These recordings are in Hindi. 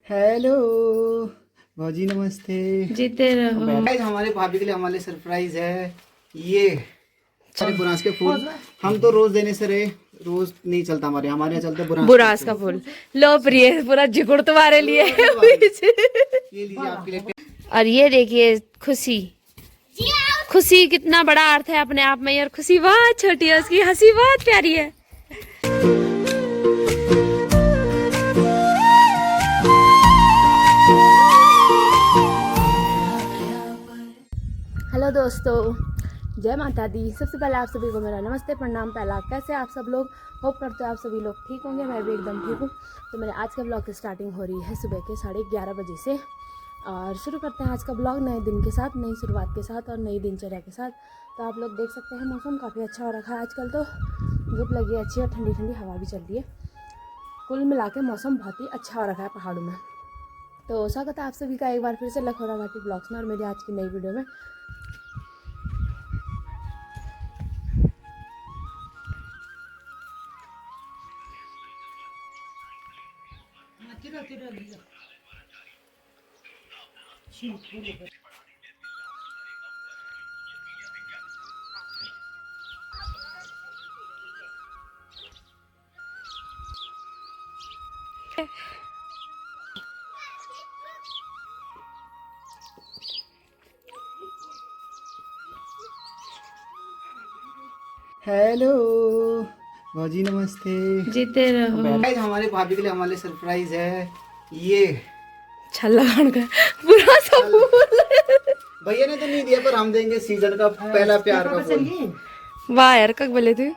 हेलो भाजी, नमस्ते। जीते रहो। गाइस, हमारे भाभी के लिए हमारे सरप्राइज है ये हमारे बुरांस के फूल। हम तो रोज देने से रहे, रोज नहीं चलता हमारे हमारे यहाँ चलते बुरास का फूल। लो प्रिय, पूरा जिगुड़ तुम्हारे लिए। ये लीजिए आपके लिए। और ये देखिए खुशी। खुशी कितना बड़ा अर्थ है अपने आप में, और खुशी बहुत छोटी है, उसकी हंसी बहुत प्यारी है। हेलो दोस्तों, जय माता दी। सबसे पहले आप सभी को मेरा नमस्ते, प्रणाम, पहला। कैसे आप सब लोग? होप करते हो आप सभी लोग ठीक होंगे। मैं भी एकदम ठीक हूँ। तो मेरे आज का ब्लॉग की स्टार्टिंग हो रही है सुबह के 11:30 बजे से, और शुरू करते हैं आज का ब्लॉग नए दिन के साथ, नई शुरुआत के साथ और नई दिनचर्या के साथ। तो आप लोग देख सकते हैं मौसम काफ़ी अच्छा हो रखा है आजकल, तो धूप लगी है अच्छी और ठंडी ठंडी हवा भी चल रही है। कुल मिला के मौसम बहुत ही अच्छा हो रखा है पहाड़ों में। तो स्वागत है आप सभी का एक बार फिर से लखौरा घाटी ब्लॉग्स में और मेरी आज की नई वीडियो में। हेलो भाजी, नमस्ते। जीते रहो। गाइस, हमारे भाभी के लिए हमारे सरप्राइज है ये छल्ला खान का पूरा सब फूल। भैया ने तो नहीं दिया, पर हम देंगे। सीजन का पहला प्यार का फूल। वाह यार, कब बोले थे?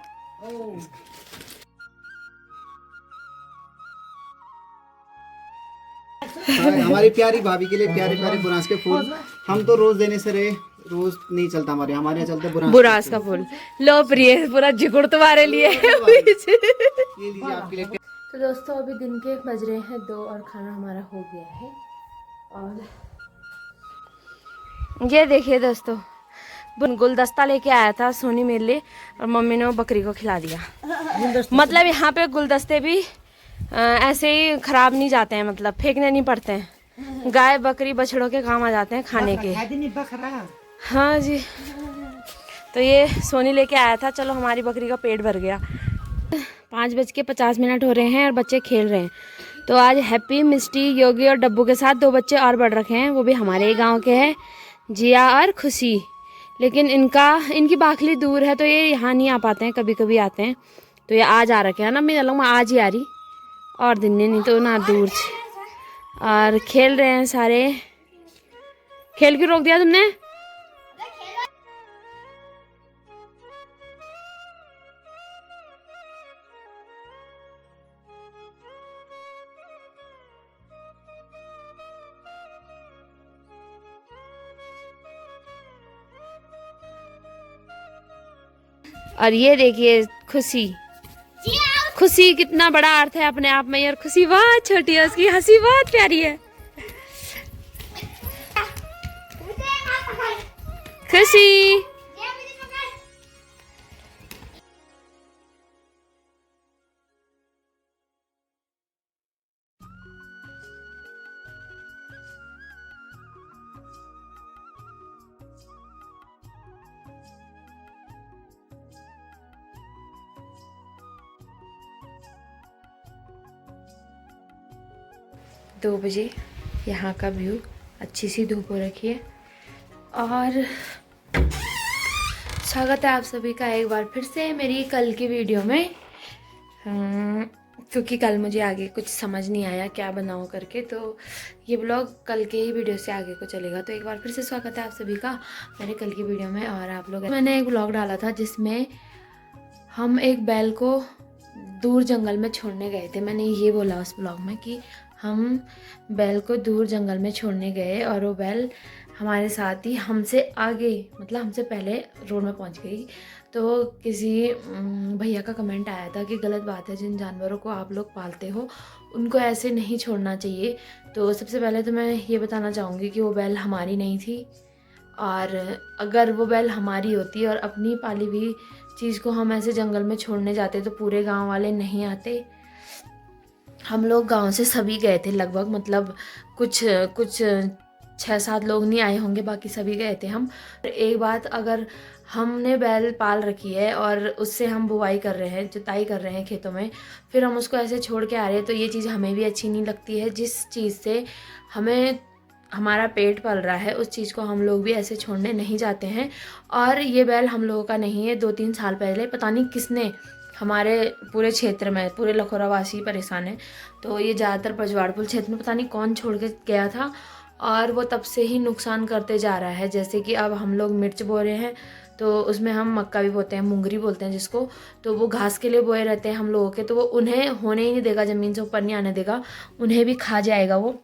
हमारी प्यारी भाभी के लिए प्यारे प्यारे बुरांस के फूल। हम तो रोज देने से रहे, रोज नहीं चलता हमारे यहाँ चलते बुरास का फूल। लो प्रिय, पूरा जिगुड़ तुम्हारे लिए। ये लीजिए आपके लिए। तो दोस्तों, अभी दिन के बज रहे हैं 2 और खाना हमारा हो गया है। और ये देखिए दोस्तों, गुलदस्ता लेके आया था सोनी मेरे लिए, और मम्मी ने वो बकरी को खिला दिया। मतलब यहाँ पे गुलदस्ते भी ऐसे ही खराब नहीं जाते हैं, मतलब फेंकने नहीं पड़ते हैं। गाय बकरी बछड़ों के काम आ जाते हैं खाने के। हाँ जी। तो ये सोनी लेके आया था, चलो हमारी बकरी का पेट भर गया। 5:50 हो रहे हैं और बच्चे खेल रहे हैं। तो आज हैप्पी, मिस्टी, योगी और डब्बू के साथ 2 बच्चे और बढ़ रखे हैं, वो भी हमारे ही गाँव के हैं, जिया और खुशी। लेकिन इनकी बाखली दूर है, तो ये यहाँ नहीं आ पाते हैं, कभी कभी आते हैं। तो ये आज आ रखे हैं ना, मैं मैं आज ही आ रही, और दिन नहीं तो ना दूर से। और खेल रहे हैं सारे। खेल क्यों रोक दिया तुमने? और ये देखिए खुशी। खुशी कितना बड़ा अर्थ है अपने आप में, और खुशी बहुत छोटी है, उसकी हंसी बहुत प्यारी है। खुशी। दो बजे यहाँ का व्यू, अच्छी सी धूप हो रखी है। और स्वागत है आप सभी का एक बार फिर से मेरी कल की वीडियो में। क्योंकि कल मुझे आगे कुछ समझ नहीं आया क्या बनाऊँ करके, तो ये ब्लॉग कल के ही वीडियो से आगे को चलेगा। तो एक बार फिर से स्वागत है आप सभी का मेरे कल की वीडियो में। और आप लोग, मैंने एक ब्लॉग डाला था जिसमें हम एक बैल को दूर जंगल में छोड़ने गए थे। मैंने ये बोला उस ब्लॉग में कि हम बैल को दूर जंगल में छोड़ने गए, और वो बैल हमारे साथ ही हमसे आगे, मतलब हमसे पहले रोड में पहुंच गई। तो किसी भैया का कमेंट आया था कि गलत बात है, जिन जानवरों को आप लोग पालते हो उनको ऐसे नहीं छोड़ना चाहिए। तो सबसे पहले तो मैं ये बताना चाहूँगी कि वो बैल हमारी नहीं थी, और अगर वो बैल हमारी होती और अपनी पाली हुई चीज़ को हम ऐसे जंगल में छोड़ने जाते तो पूरे गांव वाले नहीं आते। हम लोग गांव से सभी गए थे लगभग, मतलब कुछ 6-7 लोग नहीं आए होंगे, बाकी सभी गए थे हम। एक बात, अगर हमने बैल पाल रखी है और उससे हम बुवाई कर रहे हैं, जुताई कर रहे हैं खेतों में, फिर हम उसको ऐसे छोड़ के आ रहे हैं, तो ये चीज़ हमें भी अच्छी नहीं लगती है। जिस चीज़ से हमें हमारा पेट पल रहा है उस चीज़ को हम लोग भी ऐसे छोड़ने नहीं जाते हैं। और ये बैल हम लोगों का नहीं है। 2-3 साल पहले पता नहीं किसने, हमारे पूरे क्षेत्र में पूरे लखोरावासी परेशान है, तो ये ज़्यादातर बजवाड़पुर क्षेत्र में पता नहीं कौन छोड़ के गया था, और वो तब से ही नुकसान करते जा रहा है। जैसे कि अब हम लोग मिर्च बो रहे हैं, तो उसमें हम मक्का भी बोते हैं, मुंगरी बोलते हैं जिसको, तो वो घास के लिए बोए रहते हैं हम लोगों के, तो वो उन्हें होने ही नहीं देगा, ज़मीन से ऊपर नहीं आने देगा, उन्हें भी खा जाएगा वो।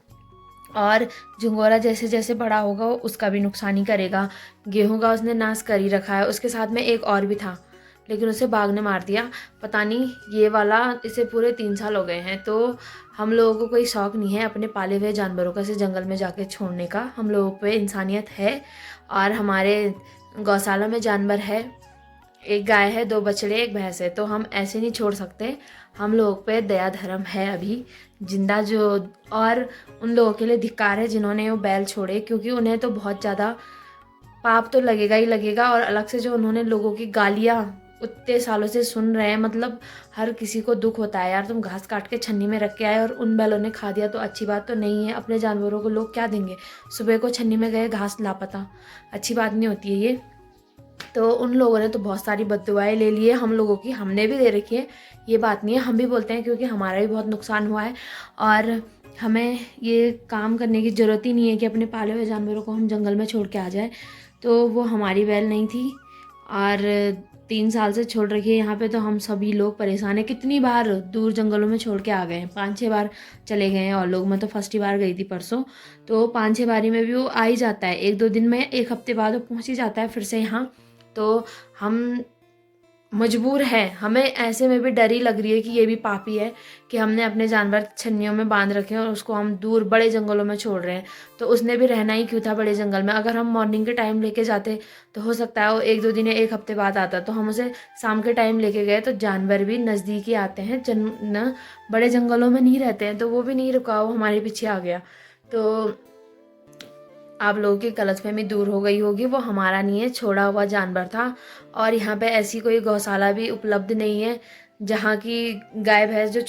और झंगोरा जैसे जैसे बड़ा होगा वो उसका भी नुकसान ही करेगा। गेहूं का उसने नाश कर ही रखा है। उसके साथ में एक और भी था, लेकिन उसे बाघ ने मार दिया। पता नहीं, ये वाला इसे पूरे 3 साल हो गए हैं। तो हम लोगों को कोई शौक़ नहीं है अपने पाले हुए जानवरों का ऐसे जंगल में जाके छोड़ने का। हम लोगों पे इंसानियत है, और हमारे गौशाला में जानवर है, एक गाय है, 2 बछड़े, एक भैंस है, तो हम ऐसे नहीं छोड़ सकते। हम लोगों पे दया धर्म है अभी जिंदा जो, और उन लोगों के लिए धिक्कार है जिन्होंने वो बैल छोड़े, क्योंकि उन्हें तो बहुत ज़्यादा पाप तो लगेगा ही लगेगा। और अलग से जो उन्होंने लोगों की गालियाँ उतने सालों से सुन रहे हैं, मतलब हर किसी को दुख होता है यार। तुम घास काट के छन्नी में रख के आए और उन बैलों ने खा दिया, तो अच्छी बात तो नहीं है। अपने जानवरों को लोग क्या देंगे? सुबह को छन्नी में गए, घास लापता, अच्छी बात नहीं होती है ये। तो उन लोगों ने तो बहुत सारी बद्दुआएं ले ली है हम लोगों की, हमने भी दे रखी है, ये बात नहीं है। हम भी बोलते हैं क्योंकि हमारा भी बहुत नुकसान हुआ है, और हमें ये काम करने की ज़रूरत ही नहीं है कि अपने पाले हुए जानवरों को हम जंगल में छोड़ के आ जाए। तो वो हमारी बैल नहीं थी, और 3 साल से छोड़ रखी है यहाँ पे। तो हम सभी लोग परेशान हैं। कितनी बार दूर जंगलों में छोड़ के आ गए हैं, 5-6 बार चले गए हैं। और लोग, मैं तो फर्स्ट ही बार गई थी परसों, तो 5-6 बारी में भी वो आ ही जाता है। 1-2 दिन में, 1 हफ्ते बाद वो पहुँच ही जाता है फिर से यहाँ। तो हम मजबूर है, हमें ऐसे में भी डर ही लग रही है कि ये भी पापी है कि हमने अपने जानवर छन्नियों में बांध रखे हैं और उसको हम दूर बड़े जंगलों में छोड़ रहे हैं। तो उसने भी रहना ही क्यों था बड़े जंगल में? अगर हम मॉर्निंग के टाइम लेके जाते तो हो सकता है वो 1-2 दिन या 1 हफ्ते बाद आता, तो हम उसे शाम के टाइम लेके गए तो जानवर भी नज़दीक ही आते हैं, बड़े जंगलों में नहीं रहते हैं। तो वो भी नहीं रुका, वो हमारे पीछे आ गया। तो आप लोगों की गलतफहमी दूर हो गई होगी, वो हमारा नहीं है, छोड़ा हुआ जानवर था। और यहाँ पे ऐसी कोई गौशाला भी उपलब्ध नहीं है जहाँ की गाय भैंस जो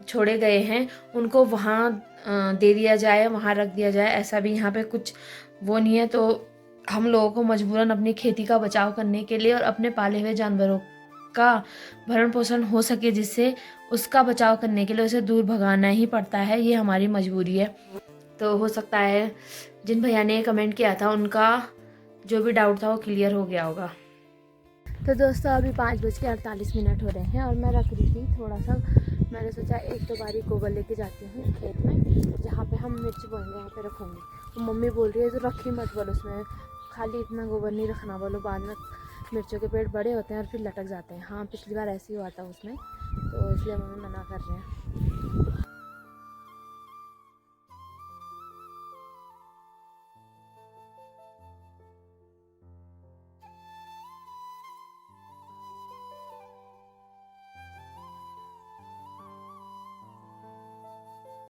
छोड़े गए हैं उनको वहाँ दे दिया जाए, वहाँ रख दिया जाए, ऐसा भी यहाँ पे कुछ वो नहीं है। तो हम लोगों को मजबूरन अपनी खेती का बचाव करने के लिए और अपने पाले हुए जानवरों का भरण पोषण हो सके, जिससे उसका बचाव करने के लिए उसे दूर भगाना ही पड़ता है। ये हमारी मजबूरी है। तो हो सकता है जिन भैया ने कमेंट किया था उनका जो भी डाउट था वो क्लियर हो गया होगा। तो दोस्तों अभी 5:48 हो रहे हैं और मैं रख रही थी थोड़ा सा, मैंने सोचा एक तो बारी गोबर लेके जाती हूँ खेत में जहाँ पे हम मिर्च बोएंगे, वहाँ पे रखूँगी। तो मम्मी बोल रही है तो रखी मत बोलो, उसमें खाली इतना गोबर नहीं रखना बोलो, बाद में मिर्चों के पेड़ बड़े होते हैं और फिर लटक जाते हैं। हाँ, पिछली बार ऐसे ही हुआ था उसमें, तो इसलिए मम्मी मना कर रहे हैं।